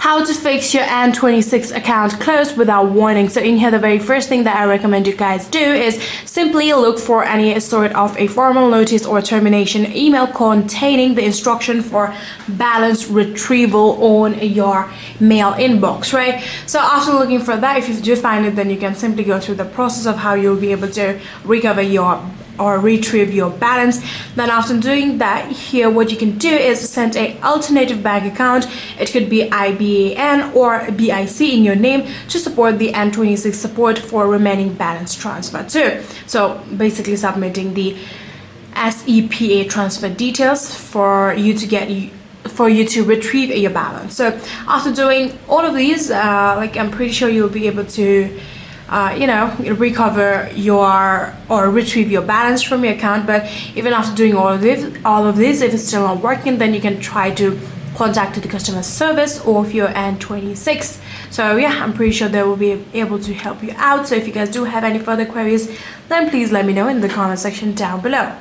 How to fix your N26 account closed without warning. So in here, the very first thing that I recommend you guys do is simply look for any sort of a formal notice or termination email containing the instruction for balance retrieval on your mail inbox, right? So after looking for that, if you do find it, then you can simply go through the process of how you'll be able to recover your or retrieve your balance. Then after doing that, here what you can do is send a alternative bank account. It could be IBAN or BIC in your name to support the N26 support for remaining balance transfer too. So basically submitting the SEPA transfer details for you to retrieve your balance. So after doing all of these, I'm pretty sure you'll be able to recover your or retrieve your balance from your account. But even after doing all of this, if it's still not working, then you can try to contact the customer service of your N26. So yeah, I'm pretty sure they will be able to help you out. So if you guys do have any further queries, then please let me know in the comment section down below.